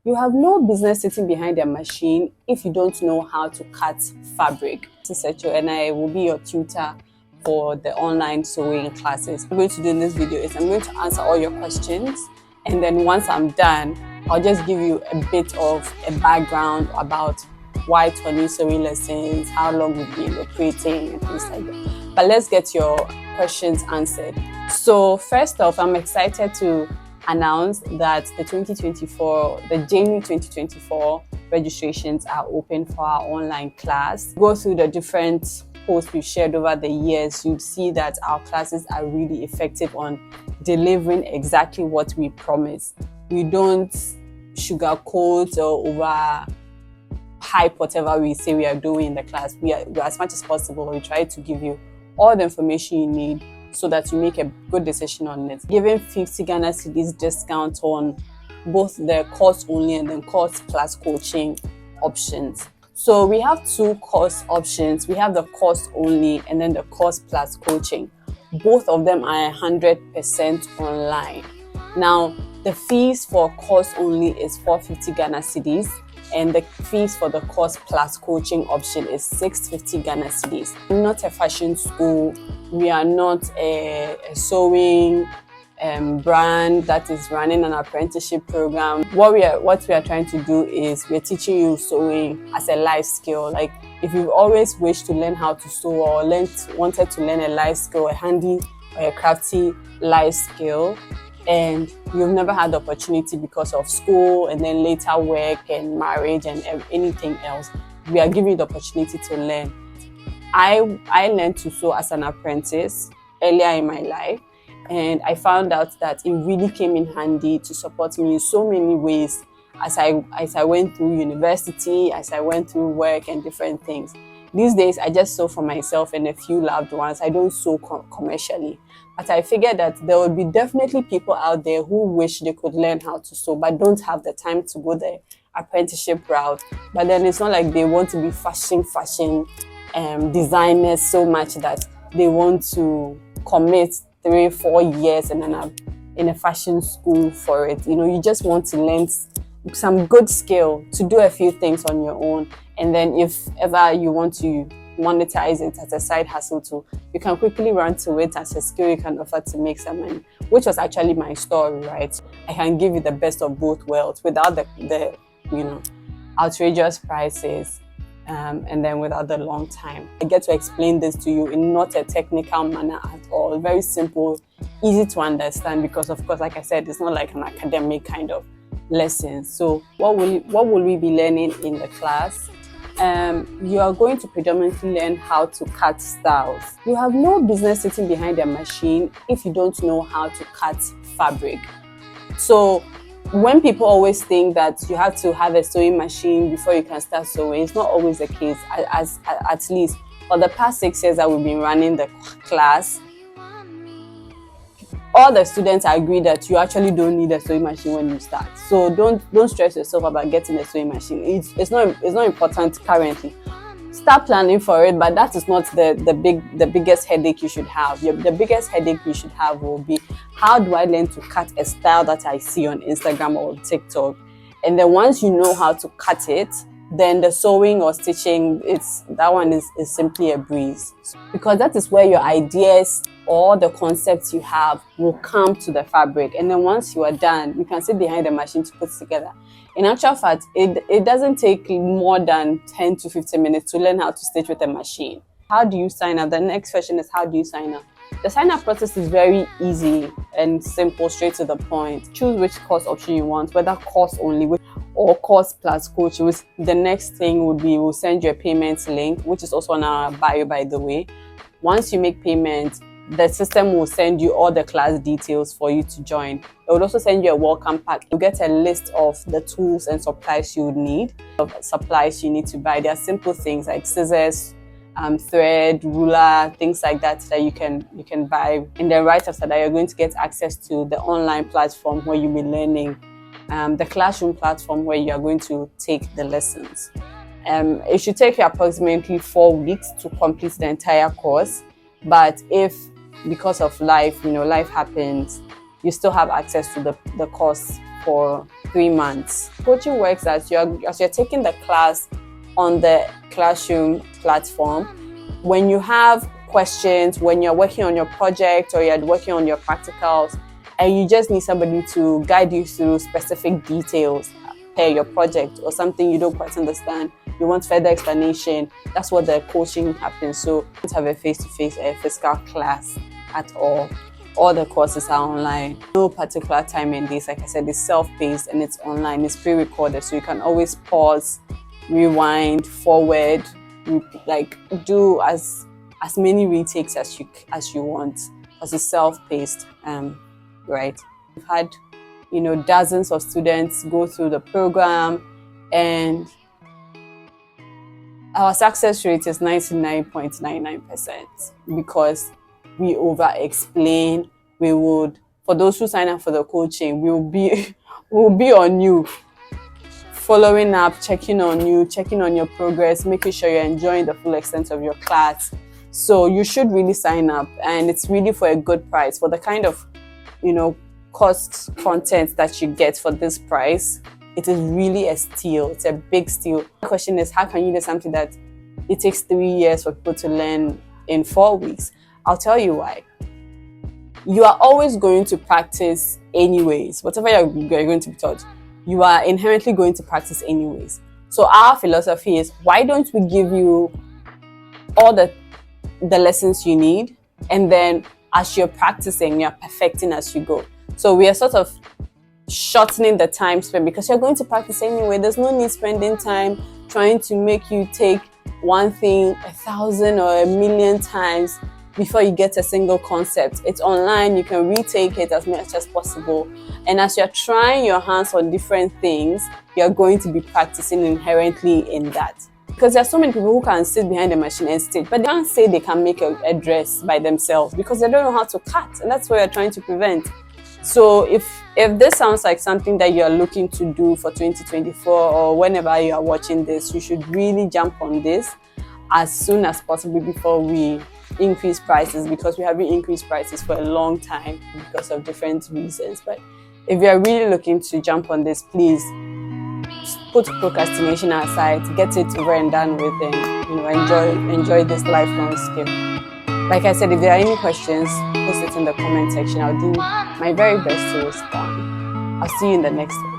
You have no business sitting behind a machine if you don't know how to cut fabric. This is Echo and I will be your tutor for the online sewing classes. What I'm going to do in this video is I'm going to answer all your questions, and then once I'm done, I'll just give you a bit of a background about why Tornui sewing lessons, how long we've been operating, and things like that. But let's get your questions answered. So first off, I'm excited to announce that the January 2024 registrations are open for our online class. Go through the different posts we've shared over the years, you'd see that our classes are really effective on delivering exactly what we promise. We don't sugarcoat or over hype whatever we say we are doing in the class. We as much as possible, we try to give you all the information you need so that you make a good decision on it. Giving 50 Ghana cedis discount on both the course only and then course plus coaching options. So we have two course options. We have the course only and then the course plus coaching. Both of them are 100% online. Now, the fees for course only is 450 Ghana cedis, and the fees for the course plus coaching option is 650 Ghana cedis. We're not a fashion school. We are not a sewing brand that is running an apprenticeship program. What we are trying to do is we're teaching you sewing as a life skill. Like if you've always wished to learn how to sew or wanted to learn a life skill, a handy or a crafty life skill, and you've never had the opportunity because of school and then later work and marriage and anything else, we are giving you the opportunity to learn. I learned to sew as an apprentice earlier in my life, and I found out that it really came in handy to support me in so many ways as I went through university, as I went through work and different things. These days, I just sew for myself and a few loved ones. I don't sew commercially. But I figured that there would be definitely people out there who wish they could learn how to sew but don't have the time to go the apprenticeship route. But then it's not like they want to be fashion designers so much that they want to commit 3-4 years and then in a fashion school for it. You know, you just want to learn some good skill to do a few things on your own, and then if ever you want to monetize it as a side hustle too, you can quickly run to it as a skill you can offer to make some money, which was actually my story, right? I can give you the best of both worlds without the outrageous prices, and then without the long time. I get to explain this to you in not a technical manner at all, very simple, easy to understand, because of course, like I said, it's not like an academic kind of lesson. So what will we be learning in the class? You are going to predominantly learn how to cut styles. You have no business sitting behind a machine if you don't know how to cut fabric. So when people always think that you have to have a sewing machine before you can start sewing, it's not always the case. At least for the past 6 years that we've been running the class, all the students agree that you actually don't need a sewing machine when you start. So don't stress yourself about getting a sewing machine. It's not important currently. Start planning for it, but that is not the biggest headache you should have. The biggest headache you should have will be, how do I learn to cut a style that I see on Instagram or TikTok? And then once you know how to cut it, then the sewing or stitching, that one is simply a breeze, because that is where your ideas or the concepts you have will come to the fabric. And then once you are done, you can sit behind the machine to put it together. In actual fact, it doesn't take more than 10 to 15 minutes to learn how to stitch with a machine. How do you sign up? The next question is, how do you sign up? The sign up process is very easy and simple, straight to the point. Choose which course option you want, whether course only or course plus coaching. The next thing would be, we'll send you a payment link, which is also on our bio, by the way. Once you make payment, the system will send you all the class details for you to join. It will also send you a welcome pack. You'll get a list of the tools and supplies you would need, supplies you need to buy. There are simple things like scissors, thread, ruler, things like that you can buy. And then right after that, you're going to get access to the online platform where you'll be learning, the classroom platform where you're going to take the lessons. It should take you approximately 4 weeks to complete the entire course. But if because of life, life happens, you still have access to the course for 3 months. Coaching works as you're taking the class on the classroom platform. When you have questions, when you're working on your project or you're working on your practicals, and you just need somebody to guide you through specific details per your project or something you don't quite understand, you want further explanation, that's what the coaching happens. So you don't have a face-to-face physical class at all. All the courses are online. No particular time and days. Like I said, it's self-paced and it's online. It's pre-recorded, so you can always pause, rewind, forward, like do as many retakes as you want, because it's self-paced. Right? We've had, dozens of students go through the program, and our success rate is 99.99% because we over-explain. For those who sign up for the coaching, we'll be on you, following up, checking on your progress, making sure you're enjoying the full extent of your class. So you should really sign up, and it's really for a good price. For the kind of cost content that you get for this price, it is really a steal. It's a big steal. The question is, how can you do something that it takes 3 years for people to learn in 4 weeks? I'll tell you why. You are always going to practice anyways. Whatever you're going to be taught, you are inherently going to practice anyways. So our philosophy is, why don't we give you all the lessons you need, and then as you're practicing, you're perfecting as you go. So we are sort of shortening the time spent, because you're going to practice anyway. There's no need spending time trying to make you take one thing 1,000 or 1,000,000 times before you get a single concept. It's online. You can retake it as much as possible. And as you're trying your hands on different things, you're going to be practicing inherently in that. Because there are so many people who can sit behind the machine and stitch, but they can't say they can make a dress by themselves because they don't know how to cut. And that's what we're trying to prevent. So if this sounds like something that you're looking to do for 2024, or whenever you are watching this, you should really jump on this as soon as possible before we increase prices, because we haven't increased prices for a long time because of different reasons. But if you're really looking to jump on this, please put procrastination aside, get it over and done with, and enjoy this lifelong skill. Like I said, if there are any questions, post it in the comment section. I'll do my very best to respond. I'll see you in the next one.